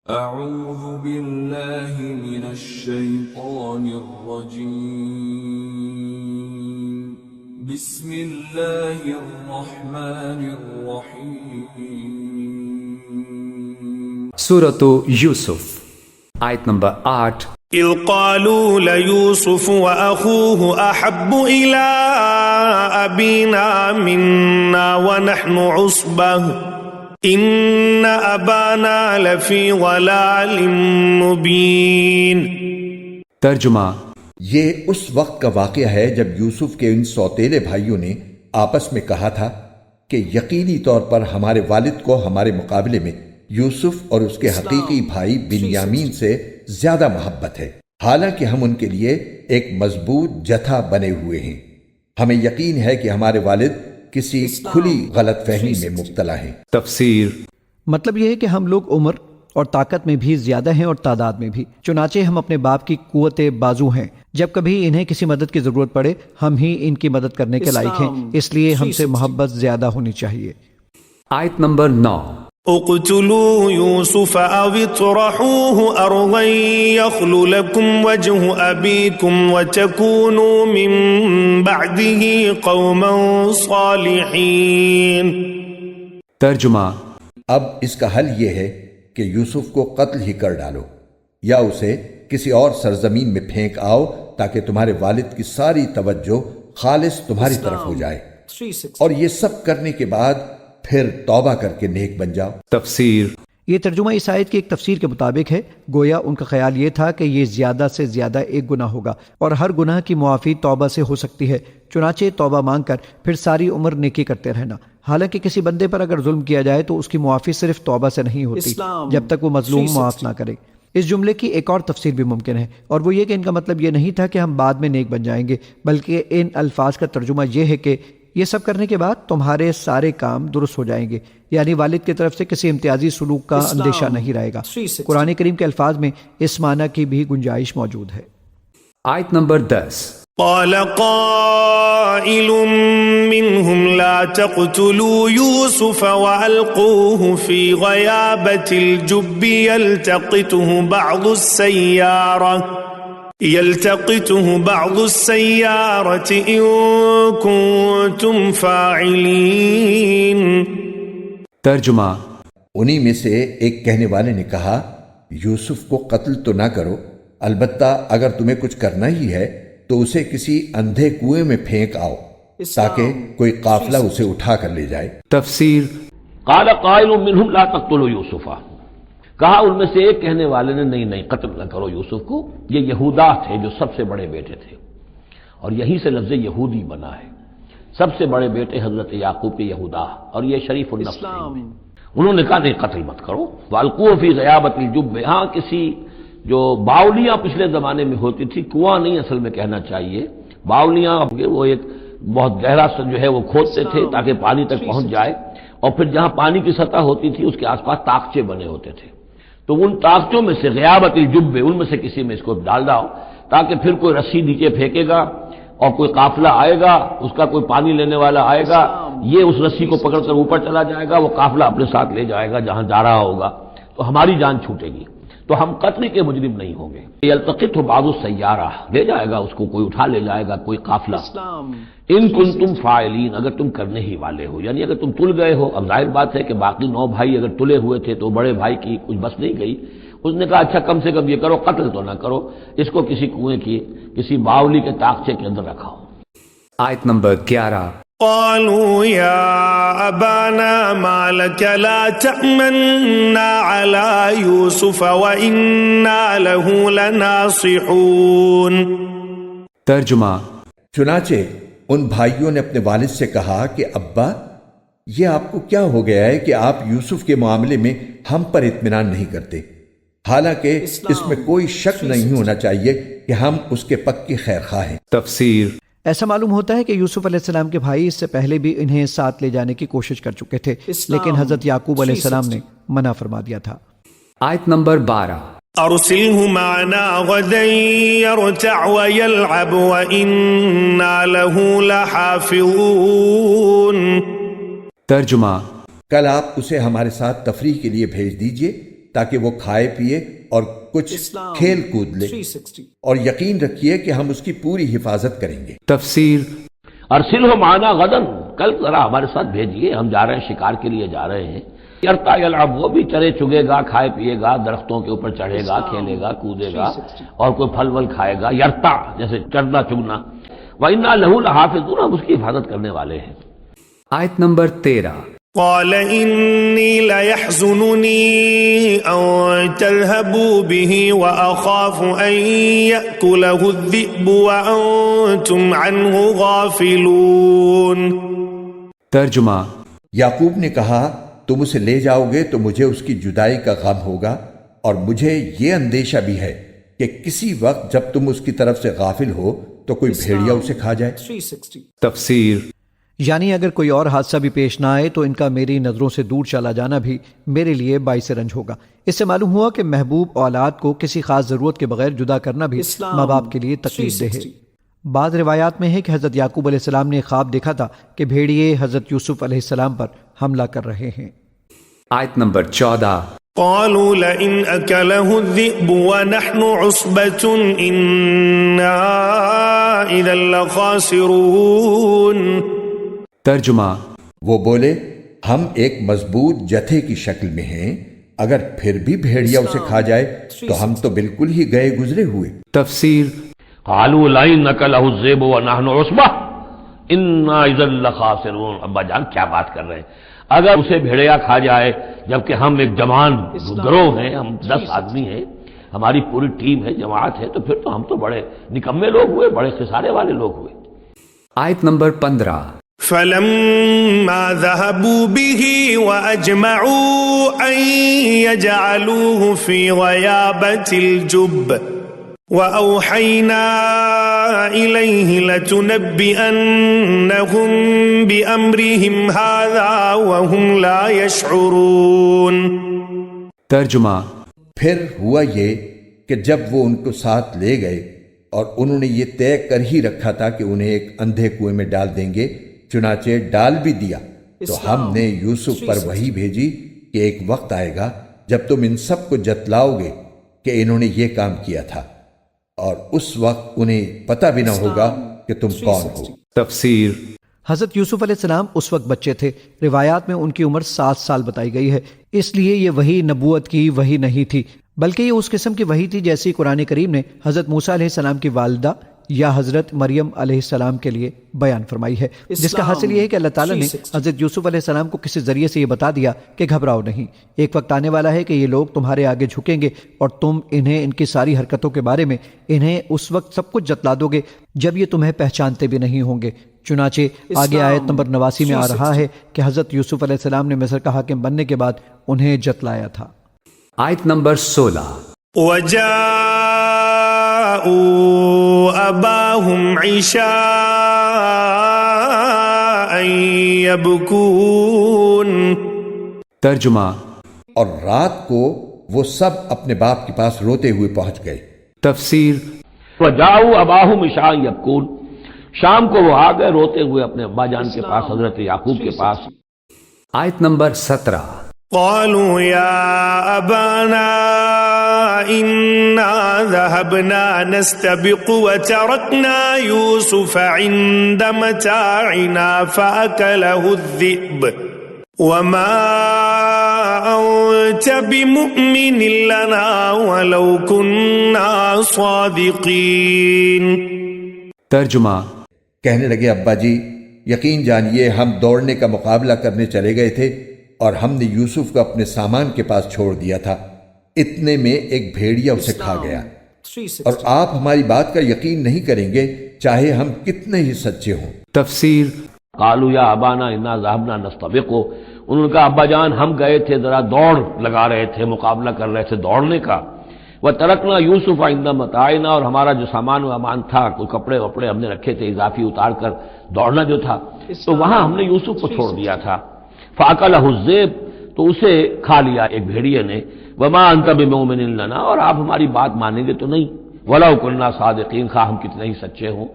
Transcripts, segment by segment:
أعوذ بالله من الشيطان الرجيم بسم الله الرحمن الرحيم سورة یوسف آیت نمبر 8 اذ قالوا ليوسف واخوه احب الى ابينا منا ونحن عصبة ان ابانا لفي ضلال مبين۔ ترجمہ، یہ اس وقت کا واقعہ ہے جب یوسف کے ان سوتیلے بھائیوں نے آپس میں کہا تھا کہ یقینی طور پر ہمارے والد کو ہمارے مقابلے میں یوسف اور اس کے حقیقی بھائی بنیامین سے زیادہ محبت ہے، حالانکہ ہم ان کے لیے ایک مضبوط جتھا بنے ہوئے ہیں۔ ہمیں یقین ہے کہ ہمارے والد کسی کھلی غلط فہمی میں مبتلا ہیں۔ تفسیر۔ مطلب یہ ہے کہ ہم لوگ عمر اور طاقت میں بھی زیادہ ہیں اور تعداد میں بھی، چنانچہ ہم اپنے باپ کی قوت بازو ہیں، جب کبھی انہیں کسی مدد کی ضرورت پڑے ہم ہی ان کی مدد کرنے کے لائق ہیں، اس لیے ہم سے محبت زیادہ ہونی چاہیے۔ آیت نمبر 9 اقتلوا يوسف او اطرحوه ارضا يخل لكم وجه ابيكم وتكونوا من بعده قوما صالحين۔ ترجمہ، اب اس کا حل یہ ہے کہ یوسف کو قتل ہی کر ڈالو یا اسے کسی اور سرزمین میں پھینک آؤ تاکہ تمہارے والد کی ساری توجہ خالص تمہاری طرف ہو جائے، اور یہ سب کرنے کے بعد پھر توبہ کر کے نیک بن جاؤ۔ تفسیر۔ یہ ترجمہ اس آیت کی ایک تفسیر کے مطابق ہے، گویا ان کا خیال یہ تھا کہ یہ زیادہ سے زیادہ ایک گناہ ہوگا اور ہر گناہ کی معافی توبہ سے ہو سکتی ہے، چنانچہ توبہ مانگ کر پھر ساری عمر نیکی کرتے رہنا۔ حالانکہ کسی بندے پر اگر ظلم کیا جائے تو اس کی معافی صرف توبہ سے نہیں ہوتی جب تک وہ مظلوم معاف نہ کرے۔ اس جملے کی ایک اور تفسیر بھی ممکن ہے، اور وہ یہ کہ ان کا مطلب یہ نہیں تھا کہ ہم بعد میں نیک بن جائیں گے، بلکہ ان الفاظ کا ترجمہ یہ ہے کہ یہ سب کرنے کے بعد تمہارے سارے کام درست ہو جائیں گے، یعنی والد کی طرف سے کسی امتیازی سلوک کا اندیشہ نہیں رہے گا۔ قرآن کریم کے الفاظ میں اس معنی کی بھی گنجائش موجود ہے۔ آیت نمبر 10 قال قائل منهم لا تقتلوا يوسف وألقوه في غيابة الجب يلتقطه بعض السيارة إن كنتم فاعلين۔ ترجمہ، انہی میں سے ایک کہنے والے نے کہا یوسف کو قتل تو نہ کرو، البتہ اگر تمہیں کچھ کرنا ہی ہے تو اسے کسی اندھے کنویں میں پھینک آؤ تاکہ کوئی قافلہ اسے اٹھا کر لے جائے۔ تفسیر۔ قال قائل منهم لا تقتلوا یوسف، کہا ان میں سے ایک کہنے والے نے نہیں قتل نہ کرو یوسف کو۔ یہ یہودا تھے جو سب سے بڑے بیٹے تھے، اور یہیں سے لفظ یہودی بنا ہے، سب سے بڑے بیٹے حضرت یعقوب کے یہودا، اور یہ شریف النفس تھے۔ انہوں نے کہا نہیں قتل مت کرو۔ والقوه فی غیابۃ الجب، ہاں کسی جو باولیاں پچھلے زمانے میں ہوتی تھی، کنواں نہیں اصل میں کہنا چاہیے، باولیاں، وہ ایک بہت گہرا جو ہے وہ کھودتے تھے تاکہ پانی تک پہنچ جائے، اور پھر جہاں پانی کی سطح ہوتی تھی اس کے آس پاس طاقچے بنے ہوتے تھے، تو ان طاقچوں میں سے غیابۃ الجب، ان میں سے کسی میں اس کو ڈال داؤ تاکہ پھر کوئی رسی نیچے پھینکے گا اور کوئی قافلہ آئے گا، اس کا کوئی پانی لینے والا آئے گا، یہ اس رسی کو پکڑ کر اوپر چلا جائے گا، وہ قافلہ اپنے ساتھ لے جائے گا جہاں جا رہا ہوگا، تو ہماری جان چھوٹے گی، تو ہم قتل کے مجرم نہیں ہوں گے۔ یلتقطہ بعض السیارہ، لے جائے گا اس کو، کوئی اٹھا لے جائے گا، کوئی قافلہ۔ ان کنتم فاعلین، اگر تم کرنے ہی والے ہو، یعنی اگر تم تل گئے ہو۔ اب ظاہر بات ہے کہ باقی 9 بھائی اگر تلے ہوئے تھے تو بڑے بھائی کی کچھ بس نہیں گئی، اس نے کہا اچھا کم سے کم یہ کرو، قتل تو نہ کرو، اس کو کسی کنویں کی کسی باولی کے طاقچے کے اندر رکھاؤ۔ آیت نمبر 11 قالوا يا أبانا ما لك لا تأمنا على يوسف وإنا له لناصحون۔ ترجمہ، چنانچہ ان بھائیوں نے اپنے والد سے کہا کہ ابا، یہ آپ کو کیا ہو گیا ہے کہ آپ یوسف کے معاملے میں ہم پر اطمینان نہیں کرتے، حالانکہ اس میں کوئی شک نہیں ہونا چاہیے کہ ہم اس کے پکی خیر خواہ ہیں۔ تفسیر۔ ایسا معلوم ہوتا ہے کہ یوسف علیہ السلام کے بھائی اس سے پہلے بھی انہیں ساتھ لے جانے کی کوشش کر چکے تھے، لیکن حضرت یعقوب علیہ السلام نے منع فرما دیا تھا۔ آیت نمبر 12 ارسلہ معنا غدا يرتع ويلعب وإنا له لحافظون۔ ترجمہ، کل آپ اسے ہمارے ساتھ تفریح کے لیے بھیج دیجئے، تاکہ وہ کھائے پیے اور کچھ کھیل کود لے، اور یقین رکھیے کہ ہم اس کی پوری حفاظت کریں گے۔ تفسیر ارسلہ معنا غدن، کل ذرا ہمارے ساتھ بھیجیے، ہم جا رہے ہیں، شکار کے لیے جا رہے ہیں۔ یرتا یلعب، وہ بھی چرے چگے گا، کھائے پیے گا، درختوں کے اوپر چڑھے گا، کھیلے گا، کودے گا، اور کوئی پھل ول کھائے گا، یرتا جیسے چڑھنا چگنا۔ وَإِنَّا لَهُ لَحَافِظُونَ، ہم اس کی حفاظت کرنے والے ہیں۔ آیت نمبر 13۔ قال إني ليحزنني أن تذهبوا به وأخاف أن يأكله الذئب وأنتم عنه غافلون۔ ترجمہ، یعقوب نے کہا تم اسے لے جاؤ گے تو مجھے اس کی جدائی کا غم ہوگا، اور مجھے یہ اندیشہ بھی ہے کہ کسی وقت جب تم اس کی طرف سے غافل ہو تو کوئی بھیڑیا اسے کھا جائے۔ تفسیر یعنی اگر کوئی اور حادثہ بھی پیش نہ آئے تو ان کا میری نظروں سے دور چلا جانا بھی میرے لیے باعث رنج ہوگا۔ اس سے معلوم ہوا کہ محبوب اولاد کو کسی خاص ضرورت کے بغیر جدا کرنا بھی ماں باپ کے لیے تکلیف دہ ہے۔ بعض روایات میں ہے کہ حضرت یعقوب علیہ السلام نے خواب دیکھا تھا کہ بھیڑیے حضرت یوسف علیہ السلام پر حملہ کر رہے ہیں۔ آیت نمبر 14۔ قالوا لئن أكله الذئب ونحن عصبة إنا إذا لخاسرون۔ ترجمہ، وہ بولے ہم ایک مضبوط جتھے کی شکل میں ہیں، اگر پھر بھی بھیڑیا اسے کھا جائے تو ہم تو بالکل ہی گئے گزرے ہوئے۔ تفسیر قالوا لئن أكله الذئب ونحن عصبة إنا إذا لخاسرون۔ ابا جان کیا بات کر رہے ہیں؟ اگر اسے بھیڑیا کھا جائے جبکہ ہم ایک جوان گروہ ہیں، ہم 10 آدمی ہیں، ہماری پوری ٹیم ہے، جماعت ہے، تو پھر تو ہم تو بڑے نکمے لوگ ہوئے، بڑے خسارے والے لوگ ہوئے۔ آیت نمبر 15۔ فلما ذهبوا به وأجمعوا أن يجعلوه في غيابة الجب وأوحينا إليه لتنبئنهم بأمرهم هذا وهم لا يشعرون۔ ترجمہ، پھر ہوا یہ کہ جب وہ ان کو ساتھ لے گئے اور انہوں نے یہ طے کر ہی رکھا تھا کہ انہیں ایک اندھے کنویں میں ڈال دیں گے، چنانچہ ڈال بھی دیا، تو ہم نے یوسف پر وحی بھیجی کہ ایک وقت آئے گا جب تم ان سب کو جتلاؤ گے کہ انہوں نے یہ کام کیا تھا، اور اس وقت انہیں پتہ بھی نہ ہوگا کہ تم کون ہو۔ تفسیر حضرت یوسف علیہ السلام اس وقت بچے تھے، روایات میں ان کی عمر 7 سال بتائی گئی ہے، اس لیے یہ وحی نبوت کی وحی نہیں تھی، بلکہ یہ اس قسم کی وحی تھی جیسی قرآن کریم نے حضرت موسیٰ علیہ السلام کی والدہ یا حضرت مریم علیہ السلام کے لیے بیان فرمائی ہے، جس کا حاصل یہ ہے کہ اللہ تعالیٰ نے حضرت یوسف علیہ السلام کو کسی ذریعے سے یہ بتا دیا کہ گھبراؤ نہیں، ایک وقت آنے والا ہے کہ یہ لوگ تمہارے آگے جھکیں گے اور تم انہیں ان کی ساری حرکتوں کے بارے میں انہیں اس وقت سب کچھ جتلا دو گے جب یہ تمہیں پہچانتے بھی نہیں ہوں گے۔ چنانچہ آگے آیت نمبر 89 میں آ رہا ہے کہ حضرت یوسف علیہ السلام نے مصر کا حاکم بننے کے بعد انہیں جتلایا تھا۔ آیت نمبر 16۔ وجاءوا أباهم عشاء يبكون۔ ترجمہ، اور رات کو وہ سب اپنے باپ کے پاس روتے ہوئے پہنچ گئے۔ تفسیر وجاؤ اباہم عشاء یبکون، شام کو وہ آ گئے روتے ہوئے اپنے ابا جان کے پاس، حضرت یعقوب کے پاس۔ آیت نمبر 17۔ قالوا يا أبانا إنا ذهبنا نستبق وتركنا يوسف عند متاعنا فأكله الذئب وما أنت بمؤمن لنا ولو كنا صادقين۔ ترجمہ، کہنے لگے ابا جی یقین جانیے ہم دوڑنے کا مقابلہ کرنے چلے گئے تھے اور ہم نے یوسف کو اپنے سامان کے پاس چھوڑ دیا تھا، اتنے میں ایک بھیڑیا اسے کھا گیا، اور آپ ہماری بات کا یقین نہیں کریں گے چاہے ہم کتنے ہی سچے ہوں۔ تفسیر قالوا یا ابانا انا ذهبنا نستبق، انہوں نے کہا ابا جان ہم گئے تھے ذرا دوڑ لگا رہے تھے، مقابلہ کر رہے تھے دوڑنے کا، وترکنا یوسف عند متاعنا، اور ہمارا جو سامان وامان تھا، کوئی کپڑے وپڑے ہم نے رکھے تھے اضافی اتار کر دوڑنا جو تھا، تو وہاں ہم نے یوسف کو چھوڑ دیا تھا، فاکلہ الذئب، تو اسے کھا لیا ایک بھیڑیے نے، وما انت بمؤمن لنا، اور آپ ہماری بات مانیں گے تو نہیں، ولو كنا صادقین، خواہ ہم کتنے ہی سچے ہوں،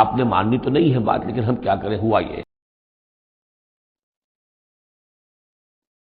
آپ نے ماننی تو نہیں ہے بات، لیکن ہم کیا کریں، ہوا یہ۔